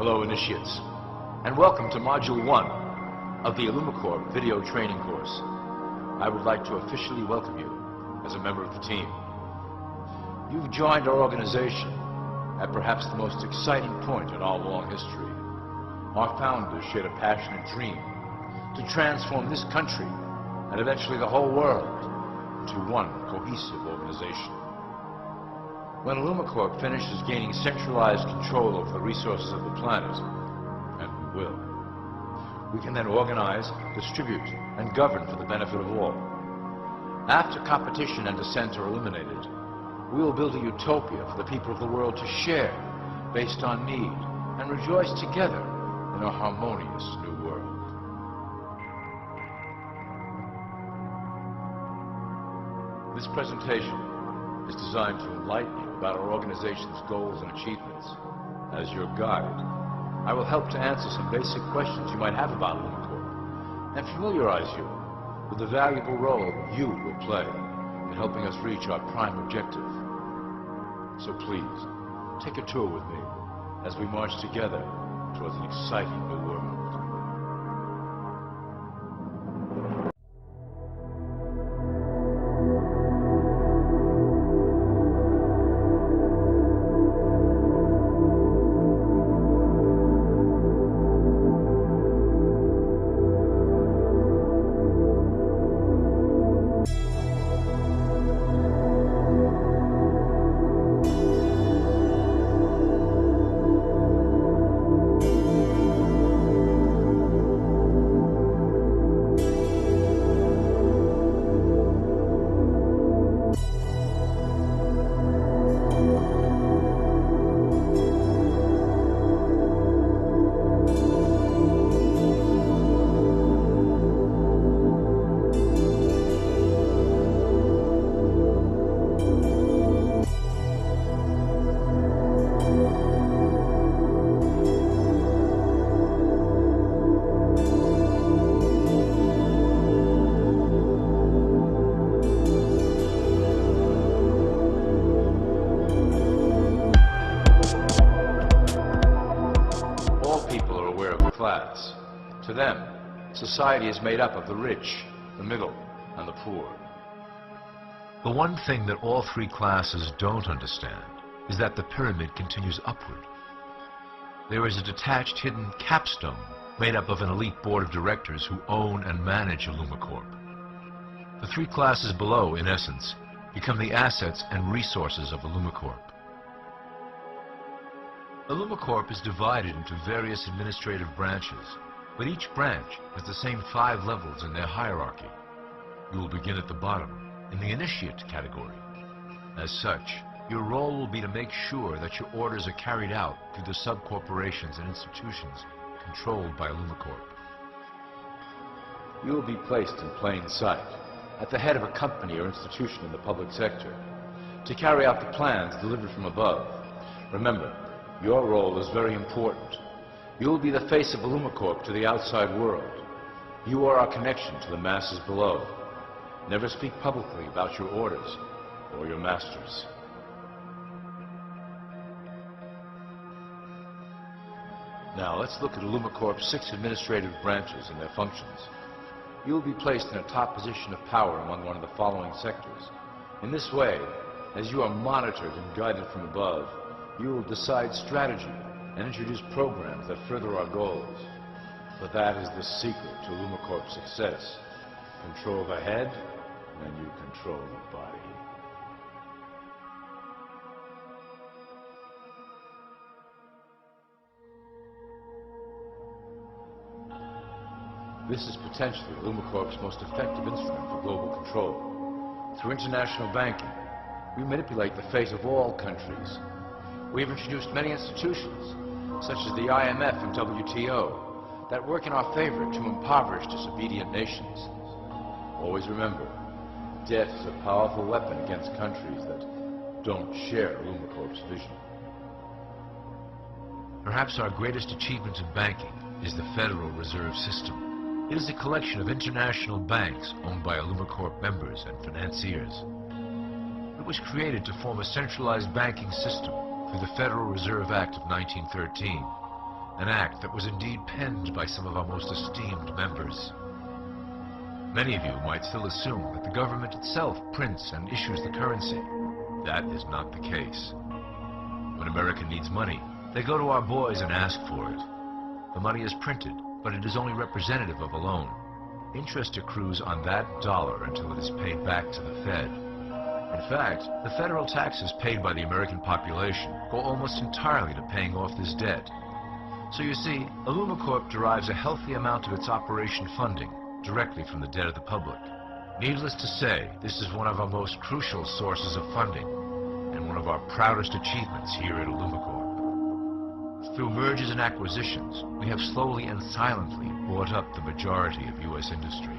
Hello, initiates, and welcome to Module 1 of the Illumicorp video training course. I would like to officially welcome you as a member of the team. You've joined our organization at perhaps the most exciting point in our long history. Our founders shared a passionate dream to transform this country and eventually the whole world into one cohesive organization. When Illumicorp finishes gaining centralized control over the resources of the planet, and we will, we can then organize, distribute, and govern for the benefit of all. After competition and dissent are eliminated, we will build a utopia for the people of the world to share based on need and rejoice together in a harmonious new world. This presentation is designed to enlighten you about our organization's goals and achievements. As your guide, I will help to answer some basic questions you might have about Illumicorp and familiarize you with the valuable role you will play in helping us reach our prime objective. So please, take a tour with me as we march together towards an exciting new world. Class. To them, society is made up of the rich, the middle, and the poor. The one thing that all three classes don't understand is that the pyramid continues upward. There is a detached, hidden capstone made up of an elite board of directors who own and manage Illumicorp. The three classes below, in essence, become the assets and resources of Illumicorp. Illumicorp is divided into various administrative branches, but each branch has the same 5 levels in their hierarchy. You will begin at the bottom, in the initiate category. As such, your role will be to make sure that your orders are carried out through the sub-corporations and institutions controlled by Illumicorp. You will be placed in plain sight, at the head of a company or institution in the public sector, to carry out the plans delivered from above. Remember, your role is very important. You will be the face of Illumicorp to the outside world. You are our connection to the masses below. Never speak publicly about your orders or your masters. Now let's look at Illumicorp's 6 administrative branches and their functions. You will be placed in a top position of power among one of the following sectors. In this way, as you are monitored and guided from above, you will decide strategy and introduce programs that further our goals. But that is the secret to Illumicorp's success. Control the head, and you control the body. This is potentially Illumicorp's most effective instrument for global control. Through international banking, we manipulate the fate of all countries. We have introduced many institutions, such as the IMF and WTO, that work in our favor to impoverish disobedient nations. Always remember, debt is a powerful weapon against countries that don't share Illumicorp's vision. Perhaps our greatest achievement in banking is the Federal Reserve System. It is a collection of international banks owned by Illumicorp members and financiers. It was created to form a centralized banking system through the Federal Reserve Act of 1913 an act that was indeed penned by some of our most esteemed members. Many of you might still assume that the government itself prints and issues the currency. That is not the case. When America needs money, they go to our boys and ask for it. The money is printed, but it is only representative of a loan. Interest accrues on that dollar until it is paid back to the Fed. In fact, the federal taxes paid by the American population go almost entirely to paying off this debt. So you see, Illumicorp derives a healthy amount of its operation funding directly from the debt of the public. Needless to say, this is one of our most crucial sources of funding and one of our proudest achievements here at Illumicorp. Through mergers and acquisitions, we have slowly and silently bought up the majority of U.S. industry.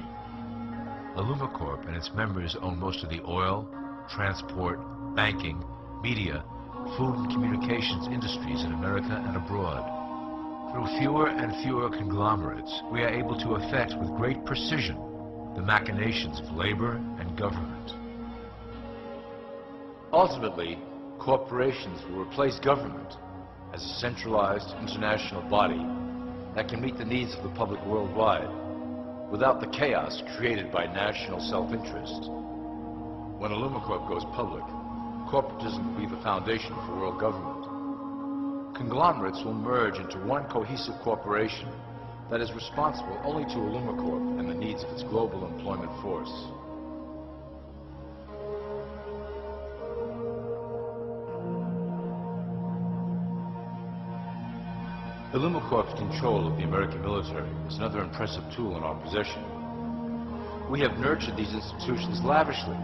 Illumicorp and its members own most of the oil, transport, banking, media, food and communications industries in America and abroad. Through fewer and fewer conglomerates, we are able to effect with great precision the machinations of labor and government. Ultimately, corporations will replace government as a centralized international body that can meet the needs of the public worldwide without the chaos created by national self-interest. When Illumicorp goes public, corporatism will be the foundation for world government. Conglomerates will merge into one cohesive corporation that is responsible only to Illumicorp and the needs of its global employment force. Illumicorp's control of the American military is another impressive tool in our possession. We have nurtured these institutions lavishly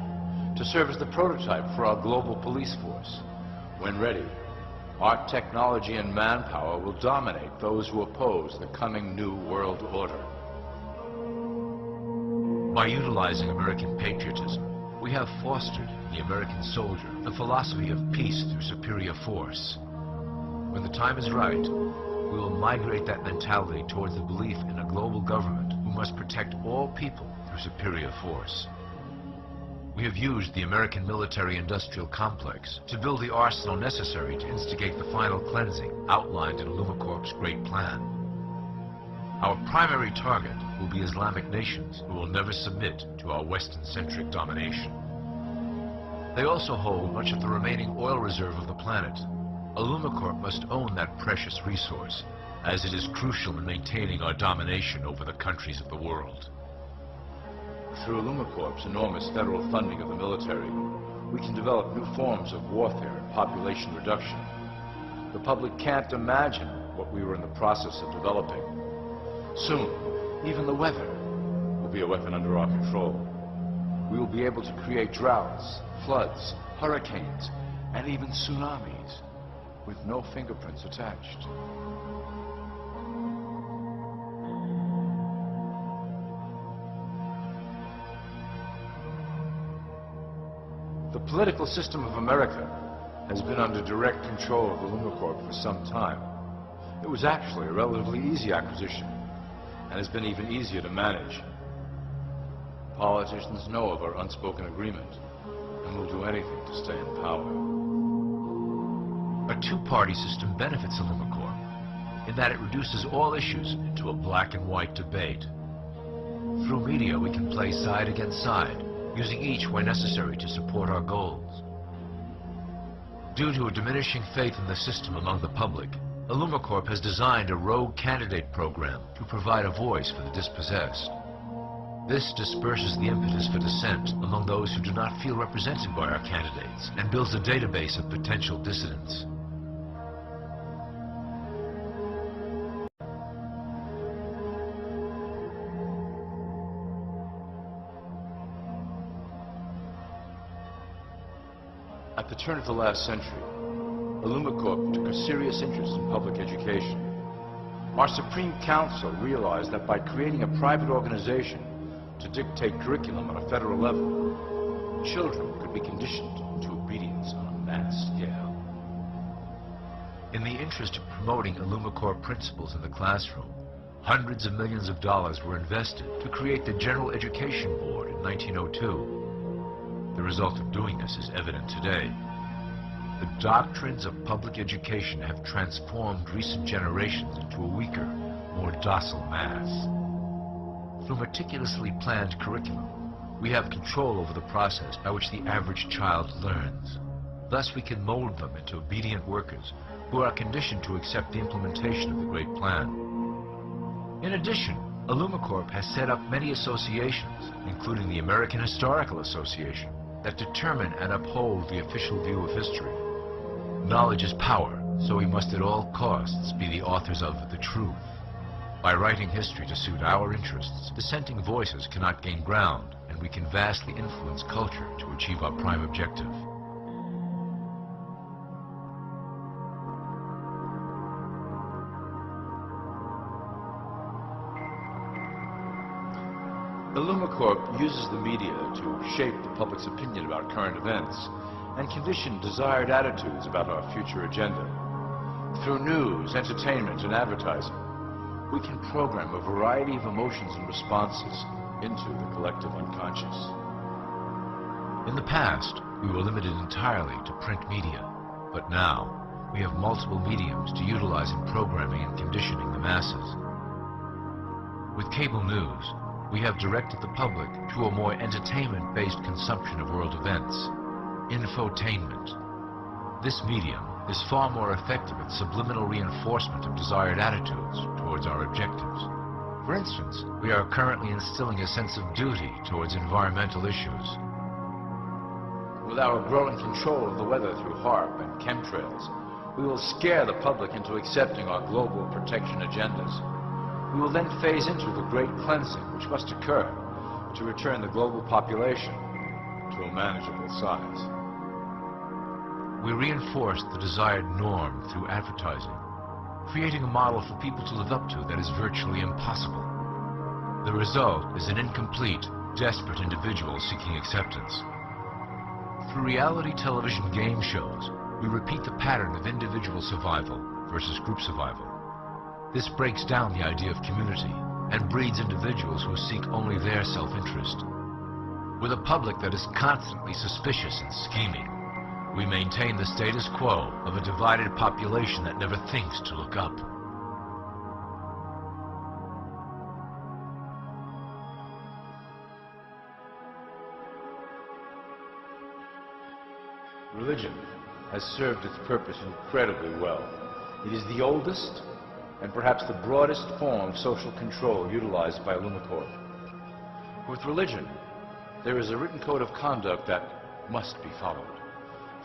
to serve as the prototype for our global police force. When ready, our technology and manpower will dominate those who oppose the coming new world order. By utilizing American patriotism, we have fostered in the American soldier the philosophy of peace through superior force. When the time is right, we will migrate that mentality towards the belief in a global government who must protect all people through superior force. We have used the American military-industrial complex to build the arsenal necessary to instigate the final cleansing outlined in Illumicorp's great plan. Our primary target will be Islamic nations who will never submit to our Western-centric domination. They also hold much of the remaining oil reserve of the planet. Illumicorp must own that precious resource, as it is crucial in maintaining our domination over the countries of the world. Through Illumicorp's enormous federal funding of the military, we can develop new forms of warfare and population reduction. The public can't imagine what we were in the process of developing. Soon, even the weather will be a weapon under our control. We will be able to create droughts, floods, hurricanes, and even tsunamis with no fingerprints attached. The political system of America has been under direct control of Illumicorp for some time. It was actually a relatively easy acquisition, and has been even easier to manage. Politicians know of our unspoken agreement, and will do anything to stay in power. A two-party system benefits Illumicorp, in that it reduces all issues into a black and white debate. Through media, we can play side against side, using each where necessary to support our goals. Due to a diminishing faith in the system among the public, Illumicorp has designed a rogue candidate program to provide a voice for the dispossessed. This disperses the impetus for dissent among those who do not feel represented by our candidates and builds a database of potential dissidents. At the turn of the last century, Illumicorp took a serious interest in public education. Our Supreme Council realized that by creating a private organization to dictate curriculum on a federal level, children could be conditioned to obedience on a mass scale. In the interest of promoting Illumicorp principles in the classroom, hundreds of millions of dollars were invested to create the General Education Board in 1902. The result of doing this is evident today. The doctrines of public education have transformed recent generations into a weaker, more docile mass. Through meticulously planned curriculum, we have control over the process by which the average child learns. Thus, we can mold them into obedient workers who are conditioned to accept the implementation of the Great Plan. In addition, Illumicorp has set up many associations, including the American Historical Association, that determine and uphold the official view of history. Knowledge is power, so we must at all costs be the authors of the truth. By writing history to suit our interests, dissenting voices cannot gain ground, and we can vastly influence culture to achieve our prime objective. Illumicorp uses the media to shape the public's opinion about current events and condition desired attitudes about our future agenda. Through news, entertainment, and advertising, we can program a variety of emotions and responses into the collective unconscious. In the past, we were limited entirely to print media, but now we have multiple mediums to utilize in programming and conditioning the masses. With cable news, we have directed the public to a more entertainment-based consumption of world events, infotainment. This medium is far more effective at subliminal reinforcement of desired attitudes towards our objectives. For instance, we are currently instilling a sense of duty towards environmental issues. With our growing control of the weather through HAARP and chemtrails, we will scare the public into accepting our global protection agendas. We will then phase into the great cleansing which must occur to return the global population to a manageable size. We reinforce the desired norm through advertising, creating a model for people to live up to that is virtually impossible. The result is an incomplete, desperate individual seeking acceptance. Through reality television game shows, we repeat the pattern of individual survival versus group survival. This breaks down the idea of community and breeds individuals who seek only their self-interest. With a public that is constantly suspicious and scheming, we maintain the status quo of a divided population that never thinks to look up. Religion has served its purpose incredibly well. It is the oldest and perhaps the broadest form of social control utilized by Illumicorp. With religion, there is a written code of conduct that must be followed.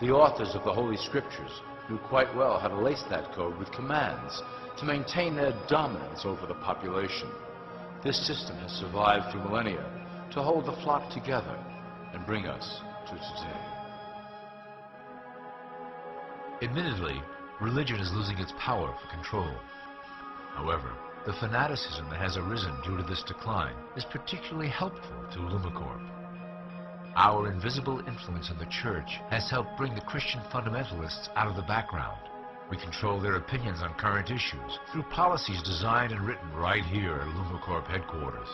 The authors of the Holy Scriptures knew quite well how to lace that code with commands to maintain their dominance over the population. This system has survived through millennia to hold the flock together and bring us to today. Admittedly, religion is losing its power for control. However, the fanaticism that has arisen due to this decline is particularly helpful to Illumicorp. Our invisible influence in the Church has helped bring the Christian fundamentalists out of the background. We control their opinions on current issues through policies designed and written right here at Illumicorp headquarters.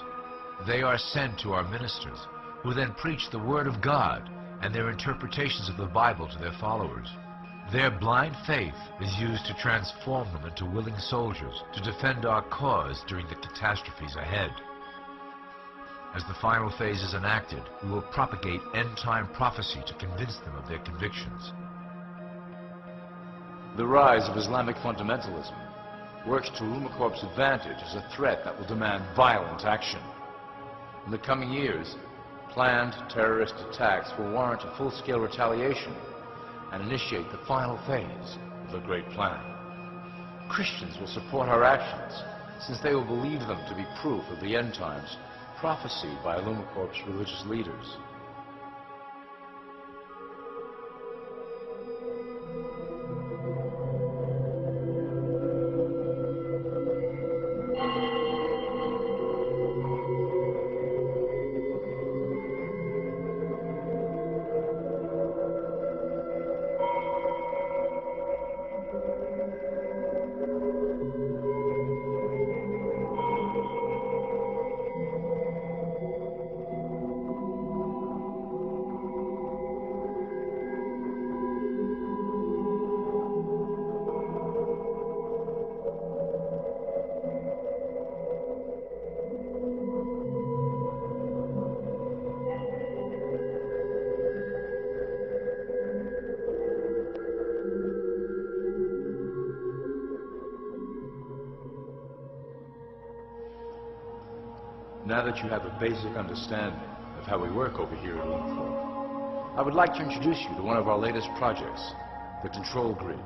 They are sent to our ministers, who then preach the Word of God and their interpretations of the Bible to their followers. Their blind faith is used to transform them into willing soldiers to defend our cause during the catastrophes ahead. As the final phase is enacted, we will propagate end-time prophecy to convince them of their convictions. The rise of Islamic fundamentalism works to Illumicorp's advantage as a threat that will demand violent action. In the coming years, planned terrorist attacks will warrant a full-scale retaliation and initiate the final phase of the Great Plan. Christians will support our actions, since they will believe them to be proof of the end times prophesied by Illumicorp's religious leaders. Now that you have a basic understanding of how we work over here at Illumicorp, I would like to introduce you to one of our latest projects, the Control Grid.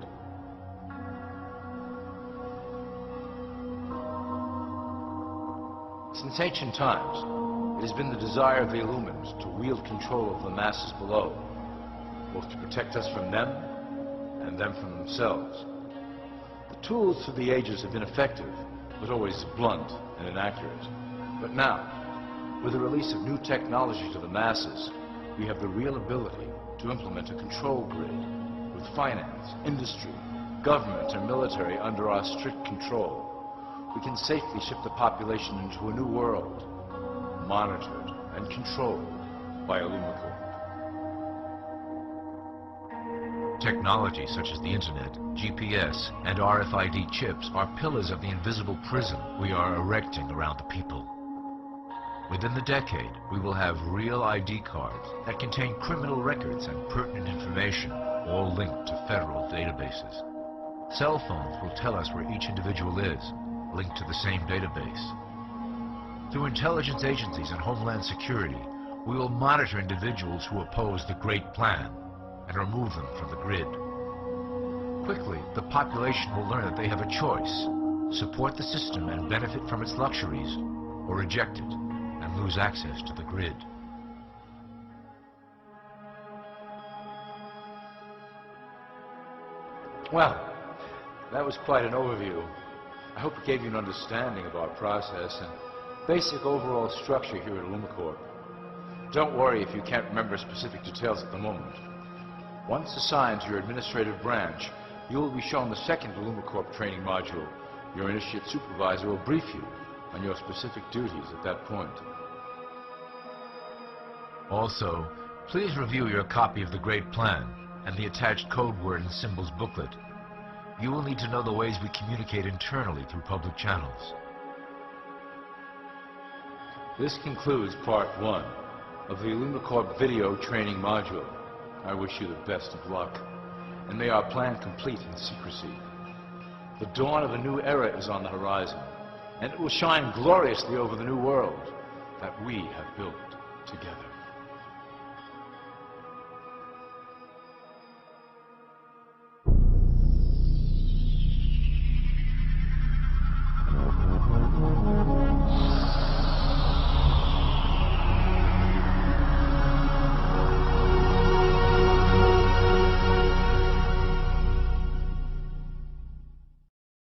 Since ancient times, it has been the desire of the Illumins to wield control of the masses below, both to protect us from them and them from themselves. The tools through the ages have been effective, but always blunt and inaccurate. But now, with the release of new technology to the masses, we have the real ability to implement a control grid with finance, industry, government, and military under our strict control. We can safely ship the population into a new world, monitored and controlled by Illumicorp. Technology such as the internet, GPS, and RFID chips are pillars of the invisible prison we are erecting around the people. Within the decade, we will have real ID cards that contain criminal records and pertinent information, all linked to federal databases. Cell phones will tell us where each individual is, linked to the same database. Through intelligence agencies and Homeland Security, we will monitor individuals who oppose the Great Plan and remove them from the grid. Quickly, the population will learn that they have a choice: support the system and benefit from its luxuries, or reject it and lose access to the grid. Well, that was quite an overview. I hope it gave you an understanding of our process and basic overall structure here at Illumicorp. Don't worry if you can't remember specific details at the moment. Once assigned to your administrative branch, you will be shown the second Illumicorp training module. Your initiate supervisor will brief you on your specific duties at that point. Also, please review your copy of the Great Plan and the attached code word and symbols booklet. You will need to know the ways we communicate internally through public channels. This concludes Part 1 of the Illumicorp video training module. I wish you the best of luck, and may our plan complete in secrecy. The dawn of a new era is on the horizon, and it will shine gloriously over the new world that we have built together.